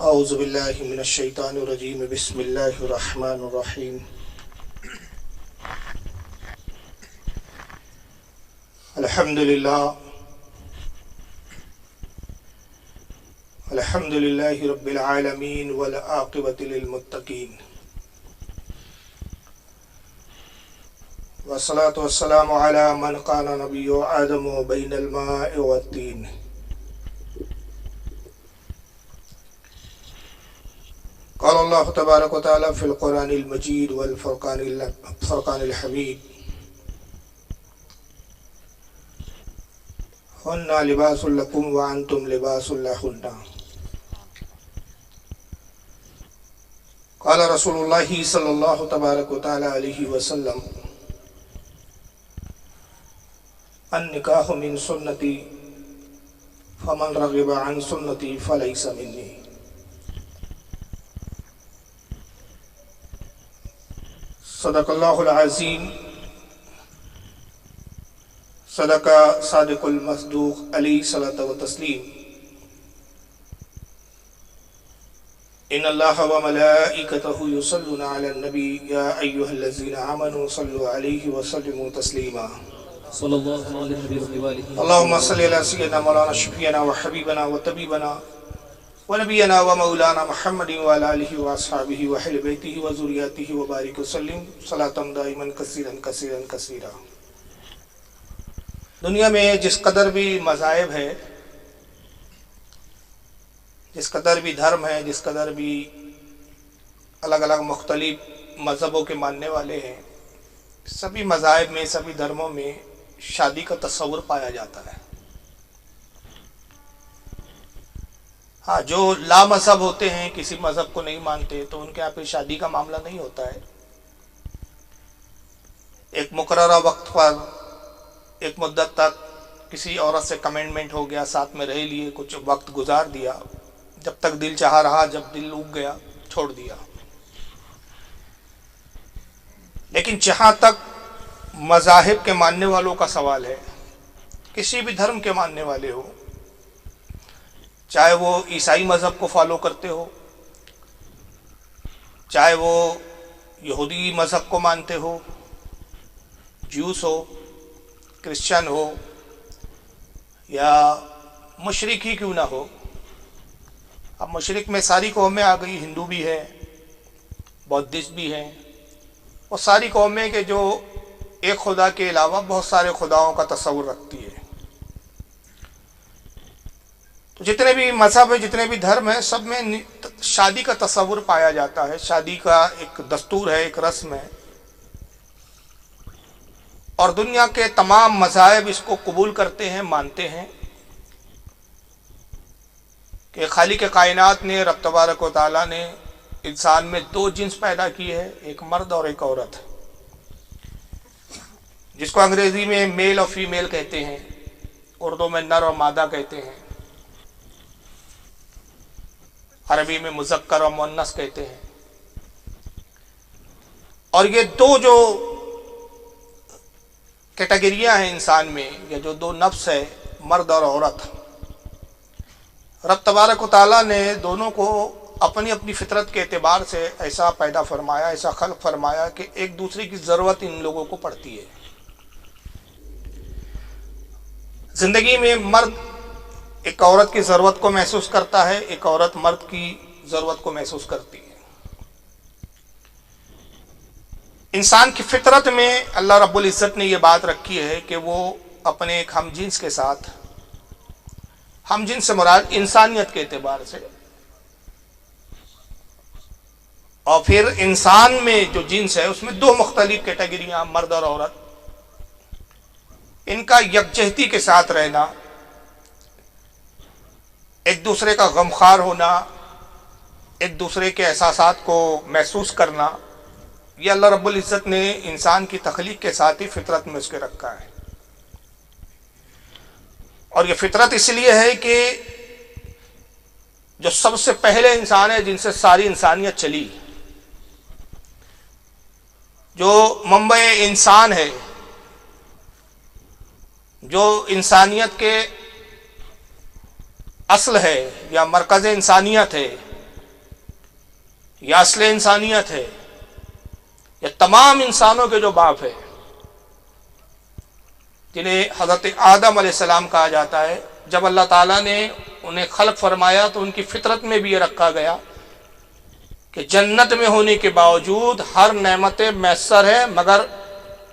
اعوذ باللہ من الشیطان الرجیم بسم اللہ الرحمن الرحیم الحمد للہ رب العالمین والعاقبۃ للمتقین والصلاة والسلام علی من قال نبی آدم بین الماء والطین. قال اللہ تبارک و تعالی فی القرآن المجید والفرقان الحمید ہن لباس لکم وانتم لباس لہن. قال رسول اللہ صلی اللہ تبارک و تعالی علیہ وسلم النکاح من سنتی فمن رغب عن سنتی فلیس منی. صدق اللہ العظیم. صدق صادق المصدوق علیہ الصلاۃ والتسلیم. ان اللہ وملائکتہ یصلون علی النبی یا ایھا الذین آمنوا صلوا علیہ وسلموا تسلیما. صلی اللہ علیہ وآلہ. اللہم صلی علی سیدنا مولانا شفیعنا وحبیبنا وطبیبنا ونبینا ومولانا محمد وعلی آلہ واصحابہ واہل بیتہ وذریاتہ وبارک وسلم صلاۃ دائما کثیرا کثیرا کثیرا. دنیا میں جس قدر بھی مذاہب ہے، جس قدر بھی دھرم ہے، جس قدر بھی الگ الگ مختلف مذہبوں کے ماننے والے ہیں، سبھی مذاہب میں، سبھی دھرموں میں شادی کا تصور پایا جاتا ہے. ہاں، جو لا مذہب ہوتے ہیں، کسی مذہب کو نہیں مانتے، تو ان کے یہاں پہ شادی کا معاملہ نہیں ہوتا ہے. ایک مقررہ وقت پر ایک مدت تک کسی عورت سے کمٹمنٹ ہو گیا، ساتھ میں رہ لیے، کچھ وقت گزار دیا، جب تک دل چاہا رہا، جب دل اگ گیا چھوڑ دیا. لیکن جہاں تک مذاہب کے ماننے والوں کا سوال ہے، کسی بھی دھرم کے ماننے والے ہو، چاہے وہ عیسائی مذہب کو فالو کرتے ہو، چاہے وہ یہودی مذہب کو مانتے ہو، جیوس ہو، کرسچن ہو، یا مشرک ہی کیوں نہ ہو. اب مشرک میں ساری قومیں آ گئی، ہندو بھی ہے، بودھسٹ بھی ہیں، اور ساری قومیں کہ جو ایک خدا کے علاوہ بہت سارے خداؤں کا تصور رکھتی ہے. تو جتنے بھی مذہب ہیں، جتنے بھی دھرم ہیں، سب میں شادی کا تصور پایا جاتا ہے. شادی کا ایک دستور ہے، ایک رسم ہے، اور دنیا کے تمام مذاہب اس کو قبول کرتے ہیں، مانتے ہیں کہ خالق کائنات نے، رب تبارک و تعالیٰ نے انسان میں دو جنس پیدا کیے ہیں، ایک مرد اور ایک عورت، جس کو انگریزی میں میل اور فیمیل کہتے ہیں، اردو میں نر اور مادہ کہتے ہیں، عربی میں مذکر اور مؤنث کہتے ہیں. اور یہ دو جو کیٹیگریاں ہیں انسان میں، یا جو دو نفس ہے، مرد اور عورت، رب تبارک و تعالیٰ نے دونوں کو اپنی اپنی فطرت کے اعتبار سے ایسا پیدا فرمایا، ایسا خلق فرمایا کہ ایک دوسرے کی ضرورت ان لوگوں کو پڑتی ہے. زندگی میں مرد ایک عورت کی ضرورت کو محسوس کرتا ہے، ایک عورت مرد کی ضرورت کو محسوس کرتی ہے. انسان کی فطرت میں اللہ رب العزت نے یہ بات رکھی ہے کہ وہ اپنے ایک ہم جنس کے ساتھ، ہم جنس سے مراد انسانیت کے اعتبار سے، اور پھر انسان میں جو جنس ہے اس میں دو مختلف کیٹیگریاں، مرد اور عورت، ان کا یکجہتی کے ساتھ رہنا، ایک دوسرے کا غمخوار ہونا، ایک دوسرے کے احساسات کو محسوس کرنا، یہ اللہ رب العزت نے انسان کی تخلیق کے ساتھ ہی فطرت میں اس کے رکھا ہے. اور یہ فطرت اس لیے ہے کہ جو سب سے پہلے انسان ہے، جن سے ساری انسانیت چلی، جو منبع انسان ہے، جو انسانیت کے اصل ہے یا مرکز انسانیت ہے، یا اصل انسانیت ہے، یا تمام انسانوں کے جو باپ ہے، جنہیں حضرت آدم علیہ السلام کہا جاتا ہے، جب اللہ تعالیٰ نے انہیں خلق فرمایا تو ان کی فطرت میں بھی یہ رکھا گیا کہ جنت میں ہونے کے باوجود ہر نعمت میسر ہے، مگر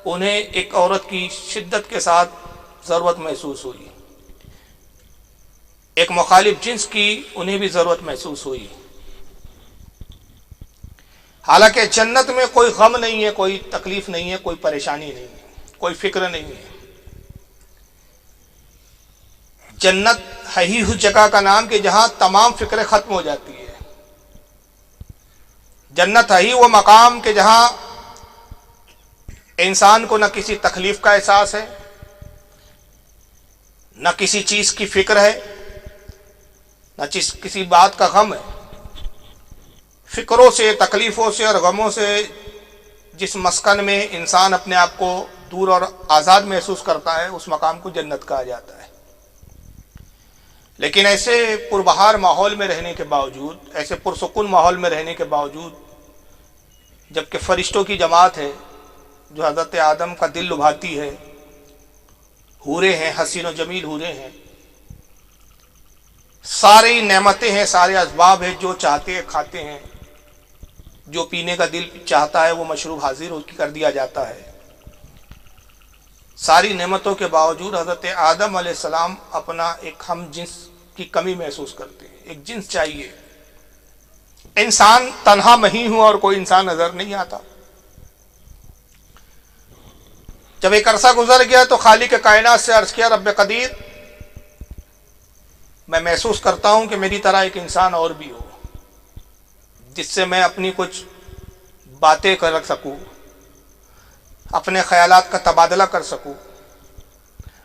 انہیں ایک عورت کی شدت کے ساتھ ضرورت محسوس ہوئی، ایک مخالف جنس کی انہیں بھی ضرورت محسوس ہوئی۔ حالانکہ جنت میں کوئی غم نہیں ہے، کوئی تکلیف نہیں ہے، کوئی پریشانی نہیں ہے، کوئی فکر نہیں ہے۔ جنت ہے ہی اس جگہ کا نام کہ جہاں تمام فکریں ختم ہو جاتی ہے۔ جنت ہے ہی وہ مقام کہ جہاں انسان کو نہ کسی تکلیف کا احساس ہے، نہ کسی چیز کی فکر ہے، نہ کسی بات کا غم ہے۔ فکروں سے، تکلیفوں سے اور غموں سے جس مسکن میں انسان اپنے آپ کو دور اور آزاد محسوس کرتا ہے، اس مقام کو جنت کہا جاتا ہے۔ لیکن ایسے پربہار ماحول میں رہنے کے باوجود، ایسے پرسکون ماحول میں رہنے کے باوجود، جبکہ فرشتوں کی جماعت ہے جو حضرت آدم کا دل لبھاتی ہے، حوریں ہیں، حسین و جمیل حوریں ہیں، ساری نعمتیں ہیں، سارے اسباب ہیں، جو چاہتے ہیں کھاتے ہیں، جو پینے کا دل چاہتا ہے وہ مشروب حاضر کر دیا جاتا ہے۔ ساری نعمتوں کے باوجود حضرت آدم علیہ السلام اپنا ایک ہم جنس کی کمی محسوس کرتے ہیں، ایک جنس چاہیے۔ انسان تنہا مہی ہوں اور کوئی انسان نظر نہیں آتا۔ جب ایک عرصہ گزر گیا تو خالق کائنات سے عرض کیا، رب قدیر، میں محسوس کرتا ہوں کہ میری طرح ایک انسان اور بھی ہو جس سے میں اپنی کچھ باتیں کر رکھ سکوں، اپنے خیالات کا تبادلہ کر سکوں،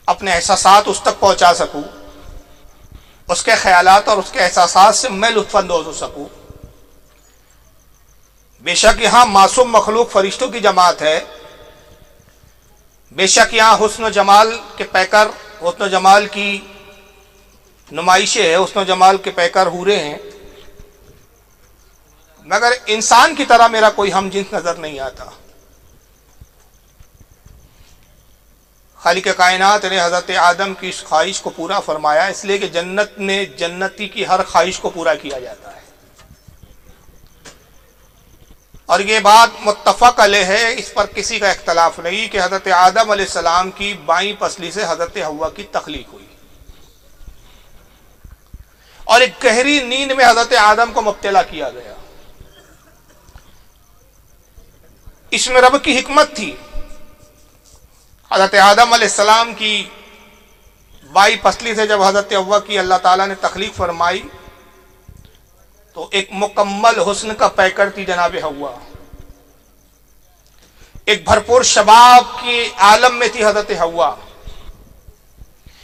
اپنے احساسات اس تک پہنچا سکوں، اس کے خیالات اور اس کے احساسات سے میں لطف اندوز ہو سکوں۔ بے شک یہاں معصوم مخلوق فرشتوں کی جماعت ہے، بے شک یہاں حسن و جمال کے پیکر، حسن و جمال کی نمائشیں ہیں، حسن و جمال کے پیکر حوریں ہیں، مگر انسان کی طرح میرا کوئی ہم جنس نظر نہیں آتا۔ خالق کائنات نے حضرت آدم کی اس خواہش کو پورا فرمایا، اس لیے کہ جنت میں جنتی کی ہر خواہش کو پورا کیا جاتا ہے، اور یہ بات متفق علیہ ہے، اس پر کسی کا اختلاف نہیں کہ حضرت آدم علیہ السلام کی بائیں پسلی سے حضرت حوا کی تخلیق ہوئی، اور ایک گہری نیند میں حضرت آدم کو مبتلا کیا گیا۔ اس میں رب کی حکمت تھی۔ حضرت آدم علیہ السلام کی بائیں پسلی سے جب حضرت حوا کی اللہ تعالیٰ نے تخلیق فرمائی تو ایک مکمل حسن کا پیکر تھی جناب حوا، ایک بھرپور شباب کے عالم میں تھی حضرت حوا،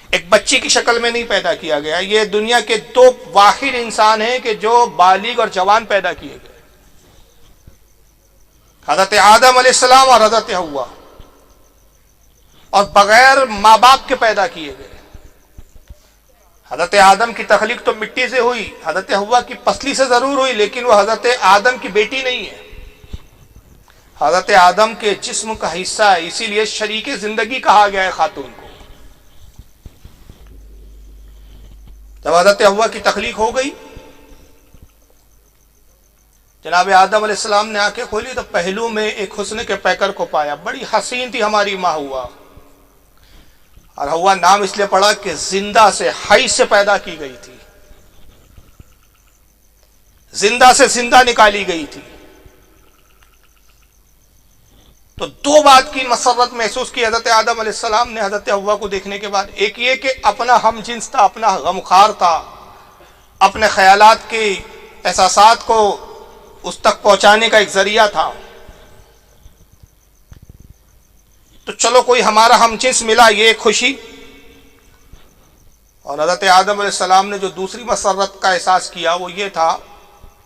ایک بچی کی شکل میں نہیں پیدا کیا گیا۔ یہ دنیا کے دو واحد انسان ہیں کہ جو بالغ اور جوان پیدا کیے گئے، حضرت آدم علیہ السلام اور حضرت حوا، اور بغیر ماں باپ کے پیدا کیے گئے۔ حضرت آدم کی تخلیق تو مٹی سے ہوئی، حضرت حوا کی پسلی سے ضرور ہوئی، لیکن وہ حضرت آدم کی بیٹی نہیں ہے، حضرت آدم کے جسم کا حصہ ہے، اسی لیے شریک زندگی کہا گیا ہے خاتون کو۔ جب حضرت حوا کی تخلیق ہو گئی، جناب آدم علیہ السلام نے آنکھیں کھولی تو پہلو میں ایک حسن کے پیکر کو پایا، بڑی حسین تھی ہماری ماں حوا، اور حوا نام اس لیے پڑا کہ زندہ سے، حی سے پیدا کی گئی تھی، زندہ سے زندہ نکالی گئی تھی۔ تو دو بات کی مسرت محسوس کی حضرت آدم علیہ السلام نے حضرت حوا کو دیکھنے کے بعد، ایک یہ کہ اپنا ہم جنس تھا، اپنا غمخوار تھا، اپنے خیالات کے احساسات کو اس تک پہنچانے کا ایک ذریعہ تھا، تو چلو کوئی ہمارا ہم جنس ملا، یہ ایک خوشی۔ اور حضرت آدم علیہ السلام نے جو دوسری مسرت کا احساس کیا وہ یہ تھا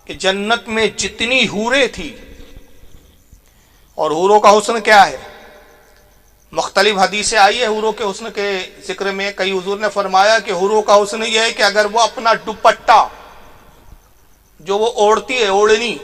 کہ جنت میں جتنی حوریں تھی، اور حوروں کا حسن کیا ہے، مختلف حدیثیں آئی ہے حوروں کے حسن کے ذکر میں۔ کئی حضور نے فرمایا کہ حوروں کا حسن یہ ہے کہ اگر وہ اپنا دوپٹہ جو وہ اوڑھتی ہے، اوڑھنی،